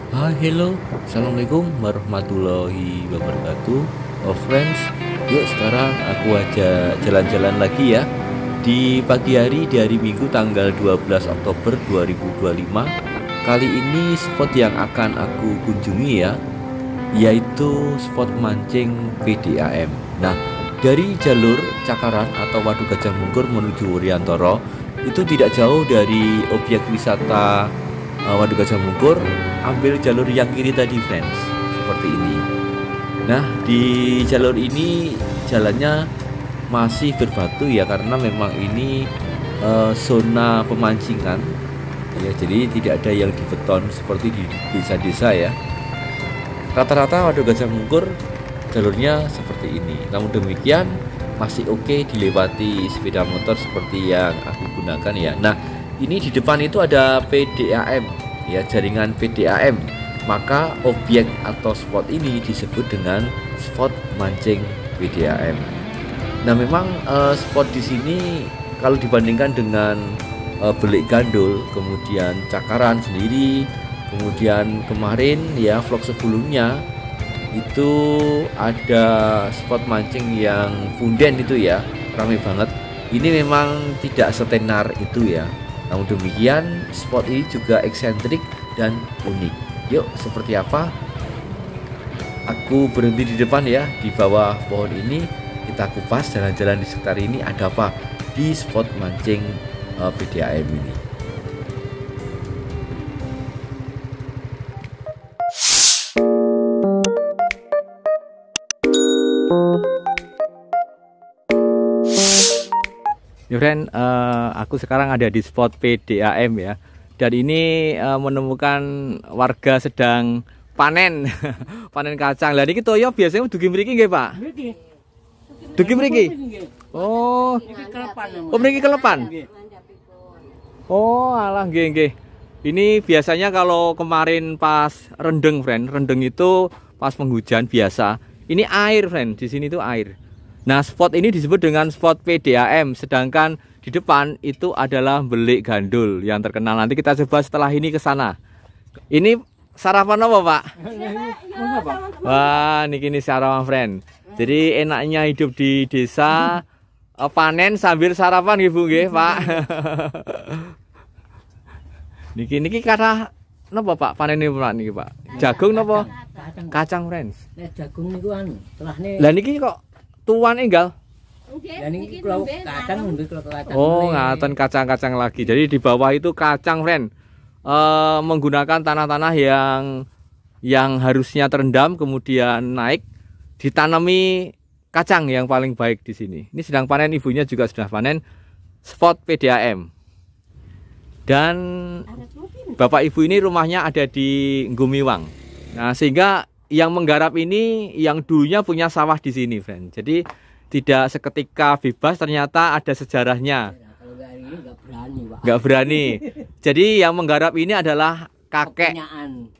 Hai, hello, assalamualaikum warahmatullahi wabarakatuh. Oh friends, yuk sekarang aku ajak jalan-jalan lagi ya. Di pagi hari, di hari Minggu tanggal 12 Oktober 2025. Kali ini spot yang akan aku kunjungi ya, yaitu spot mancing PDAM. Nah, dari jalur Cakaran atau Waduk Gajah Mungkur menuju Wuryantoro itu tidak jauh dari objek wisata Waduk Gajah Mungkur. Ambil jalur yang kiri tadi friends, seperti ini. Nah, di jalur ini jalannya masih berbatu ya, karena memang ini zona pemancingan ya, jadi tidak ada yang di beton seperti di desa-desa ya. Rata-rata Waduk Gajah Mungkur jalurnya seperti ini. Namun demikian masih oke dilewati sepeda motor seperti yang aku gunakan ya. Nah, ini di depan itu ada PDAM ya, jaringan PDAM. Maka objek atau spot ini disebut dengan spot mancing PDAM. Nah, memang spot di sini kalau dibandingkan dengan Belik Gandul, kemudian Cakaran sendiri, kemudian kemarin ya vlog sebelumnya itu ada spot mancing yang punden itu ya, ramai banget. Ini memang tidak setenar itu ya. Namun demikian spot ini juga eksentrik dan unik. Yuk, seperti apa? Aku berhenti di depan ya, di bawah pohon ini. Kita kupas jalan-jalan di sekitar ini, ada apa di spot mancing PDAM ini. Ya friend, aku sekarang ada di spot PDAM ya. Dan ini menemukan warga sedang panen panen kacang. Lah niki toyo biasanya dugi mriki nggih, Pak? Mriki. Dugi mriki. Oh. Oh, mriki kelepan. Oh, alah nggih nggih. Ini biasanya kalau kemarin pas rendeng, friend. Rendeng itu pas penghujan biasa. Ini air, friend. Di sini tuh air. Nah, spot ini disebut dengan spot PDAM, sedangkan di depan itu adalah Belik Gandul yang terkenal. Nanti kita coba setelah ini ke sana. Ini sarapan apa, Pak? Wah, ini sarapan, friend. Jadi enaknya hidup di desa, panen sambil sarapan, Ibu nggih, Pak. Niki kata napa, Pak? Panen ini niki, Pak? Jagung napa? Kacang, friends. Nek jagung niku anu, telahne. Lah niki kok tuan enggal. Ya niki kula kacang nggih kula kacang. Oh, ngaten kacang-kacang lagi. Jadi di bawah itu kacang, friend. Menggunakan tanah-tanah yang harusnya terendam kemudian naik, ditanami kacang yang paling baik di sini. Ini sedang panen, ibunya juga sudah panen. Spot PDAM. Dan bapak ibu ini rumahnya ada di Gumiwang. Nah, sehingga yang menggarap ini yang dulunya punya sawah di sini, friend. Jadi tidak seketika bebas, ternyata ada sejarahnya. Nggak berani. Jadi yang menggarap ini adalah kakek,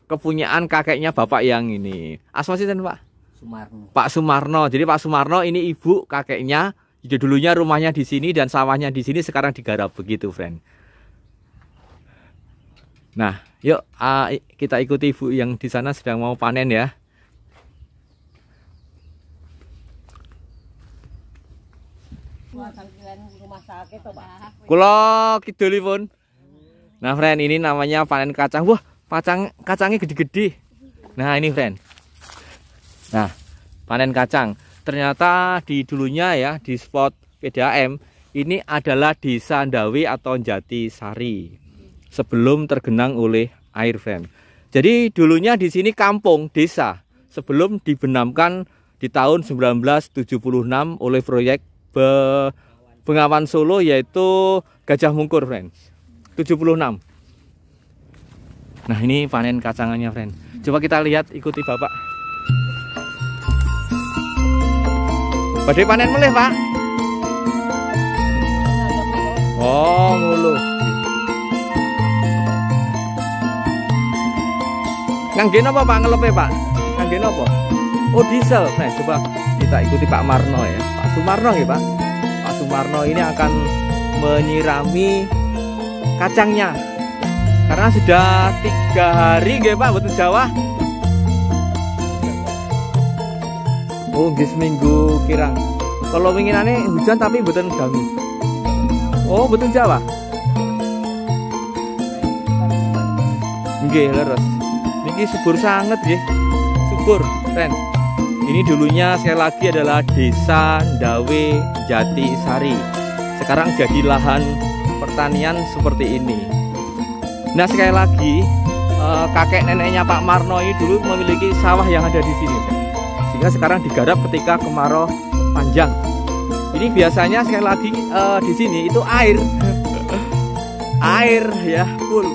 kepunyaan kakeknya bapak yang ini. Asma sinten, Pak? Sumarno. Pak Sumarno. Jadi Pak Sumarno ini ibu kakeknya. Jadi dulunya rumahnya di sini dan sawahnya di sini, sekarang digarap begitu, friend. Nah, yuk kita ikuti ibu yang di sana sedang mau panen ya. Kula kidulipun. Nah, friend, ini namanya panen kacang. Wah, kacangnya gede-gede. Nah, ini, friend. Nah, panen kacang. Ternyata di dulunya ya, di spot PDAM ini adalah Desa Ndawi atau Jatisari sebelum tergenang oleh air, friend. Jadi dulunya di sini kampung desa sebelum dibenamkan di tahun 1976 oleh proyek Bengawan Solo, yaitu Gajah Mungkur, friend. 76. Nah, ini panen kacangannya, friend. Coba kita lihat, ikuti bapak. Badhe panen melih, Pak. Oh, ngulu. Ngangge napa, Pak, ngelepe, Pak? Ngangge napa? Oh, diesel. Nah, coba kita ikuti Pak Marno ya. Pak Sumarno ya, Pak. Pak Sumarno ini akan menyirami kacangnya. Karena sudah 3 hari nggih Pak mboten jawah. Oh, nggih seminggu kirang. Kalau winginane hujan tapi mboten ganggu. Oh, mboten jawah. Nggih, leres. Niki subur sangat nggih. Subur, Ren. Ini dulunya sekali lagi adalah Desa Ndawe Jatisari. Sekarang jadi lahan pertanian seperti ini. Nah, sekali lagi kakek neneknya Pak Marno ini dulu memiliki sawah yang ada di sini, sehingga sekarang digarap ketika kemarau panjang. Ini biasanya sekali lagi di sini itu air, air ya full.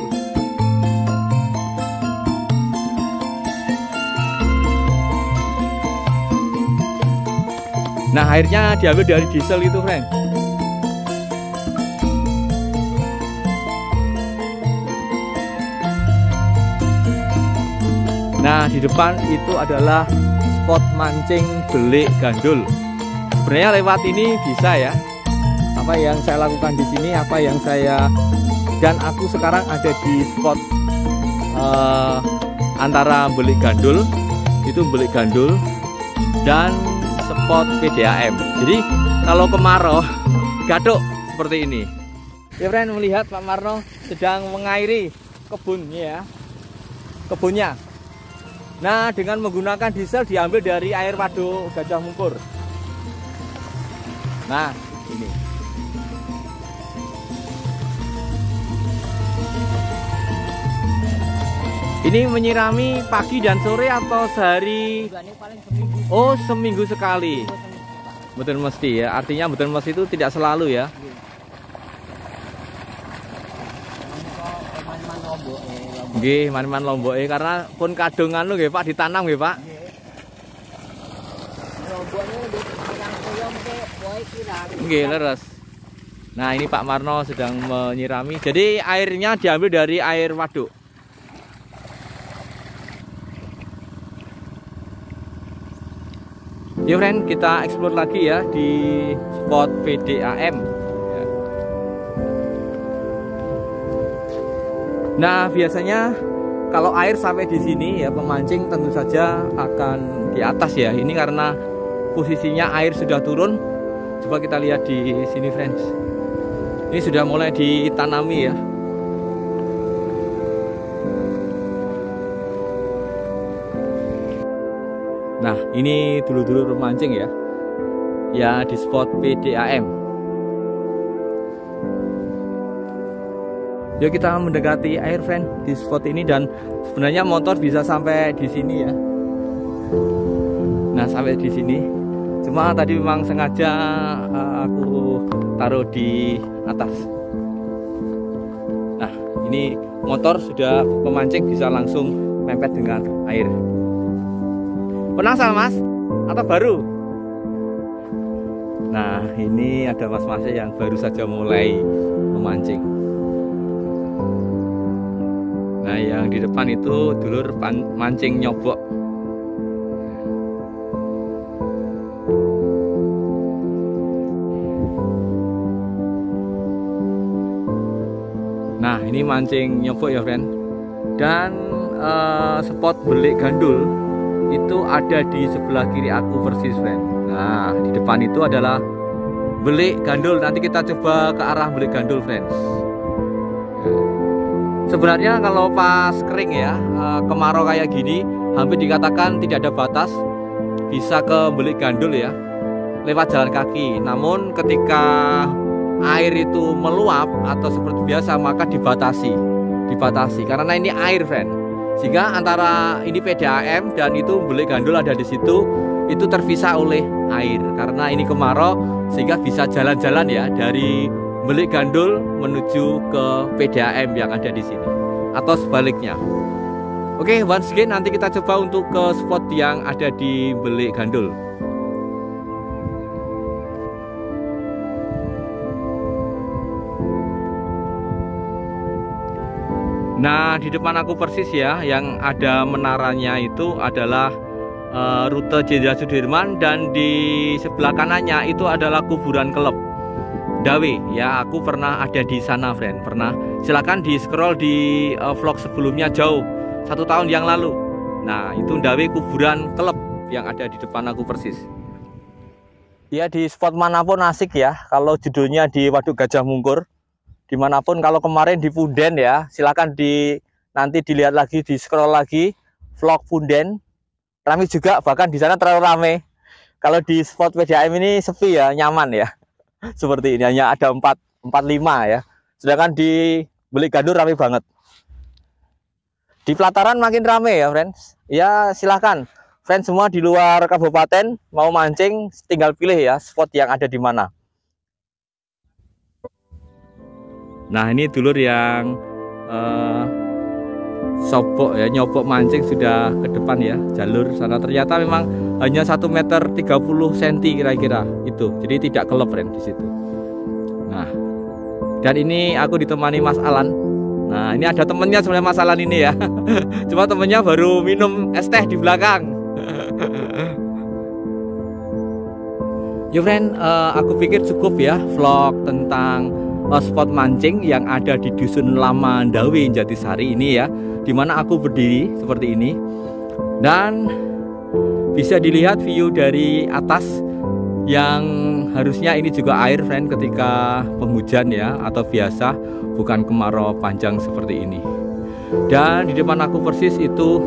Nah, airnya diambil dari diesel itu, friend. Nah, di depan itu adalah spot mancing belik gandul. Sebenarnya lewat ini bisa ya. Apa yang saya lakukan di sini, apa yang saya dan aku sekarang ada di spot antara belik gandul, itu belik gandul dan spot PDAM. Jadi kalau kemarau gaduh seperti ini. Ya, friend, melihat Pak Marno sedang mengairi kebunnya ya. Kebunnya. Nah, dengan menggunakan diesel diambil dari air waduk Gajah Mungkur. Nah, ini. Ini menyirami pagi dan sore atau sehari? Oh, seminggu sekali. Betul mesti ya. Artinya betul mesti itu tidak selalu ya. Nggih, man-man lomboke karena pun kadungan lho nggih Pak ditanam nggih Pak. Nggih, leres. Nah, ini Pak Marno sedang menyirami. Jadi airnya diambil dari air waduk. Yuk, friend, kita explore lagi ya di spot PDAM. Nah, biasanya kalau air sampai di sini ya pemancing tentu saja akan di atas ya. Ini karena posisinya air sudah turun. Coba kita lihat di sini, friends. Ini sudah mulai ditanami ya. Nah, ini dulu-dulu pemancing ya. Ya, di spot PDAM. Yuk kita mendekati air, friend, di spot ini, dan sebenarnya motor bisa sampai di sini ya. Nah, sampai di sini. Cuma tadi memang sengaja aku taruh di atas. Nah, ini motor sudah pemancing bisa langsung mepet dengan air. Penasaran, Mas? Atau baru? Nah, ini ada mas-masnya yang baru saja mulai memancing. Nah, yang di depan itu dulur mancing nyobok. Nah, ini mancing nyobok ya, friend. Dan spot belik gandul itu ada di sebelah kiri aku persis, friend. Nah, di depan itu adalah belik gandul. Nanti kita coba ke arah belik gandul, friends. Sebenarnya kalau pas kering ya, kemarau kayak gini, hampir dikatakan tidak ada batas, bisa ke belik gandul ya, lewat jalan kaki. Namun ketika air itu meluap atau seperti biasa, maka dibatasi, karena ini air, friend. Sehingga antara ini PDAM dan itu belik gandul ada di situ, itu terpisah oleh air. Karena ini kemarau, sehingga bisa jalan-jalan ya dari belik gandul menuju ke PDAM yang ada di sini atau sebaliknya. Oke, once again nanti kita coba untuk ke spot yang ada di belik gandul. Nah, di depan aku persis ya, yang ada menaranya itu adalah rute Jenderal Sudirman, dan di sebelah kanannya itu adalah kuburan kelep. Dawe ya, aku pernah ada di sana friend, pernah. Silakan di scroll di vlog sebelumnya jauh 1 tahun yang lalu. Nah itu Dawe kuburan kelep yang ada di depan aku persis. Ya di spot manapun asik ya, kalau judulnya di Waduk Gajah Mungkur, dimanapun. Kalau kemarin di Punden ya, silakan nanti dilihat lagi, di scroll lagi vlog Punden, ramai juga, bahkan di sana terlalu ramai. Kalau di spot PDAM ini sepi ya, nyaman ya. Seperti ini, hanya ada 4-5 ya. Sedangkan di Belik Gandur ramai banget. Di pelataran makin ramai ya friends. Ya silahkan friends semua di luar kabupaten mau mancing, tinggal pilih ya spot yang ada di mana. Nah ini dulur yang sobok ya, nyobok mancing sudah ke depan ya, jalur sana. Ternyata memang hanya 1,30 meter kira-kira itu, jadi tidak kelep friend di situ. Nah dan ini aku ditemani Mas Alan. Nah ini ada temennya sebenarnya Mas Alan ini ya. Cuma temennya baru minum es teh di belakang. Ya friend, aku pikir cukup ya vlog tentang spot mancing yang ada di Dusun Lama Dawe Jatisari ini ya, dimana aku berdiri seperti ini. Dan bisa dilihat view dari atas yang harusnya ini juga air friend ketika penghujan ya, atau biasa, bukan kemarau panjang seperti ini. Dan di depan aku persis itu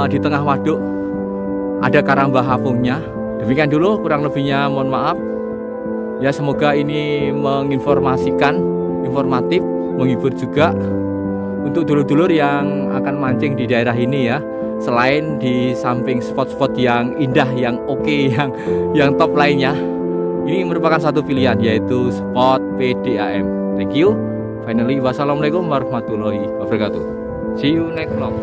di tengah waduk ada karambah apungnya. Demikian dulu, kurang lebihnya mohon maaf ya. Semoga ini menginformasikan, informatif, menghibur juga untuk dulur-dulur yang akan mancing di daerah ini ya. Selain di samping spot-spot yang indah, yang oke, yang top lainnya, ini merupakan satu pilihan, yaitu spot PDAM. Thank you. Finally, wassalamualaikum warahmatullahi wabarakatuh. See you next vlog.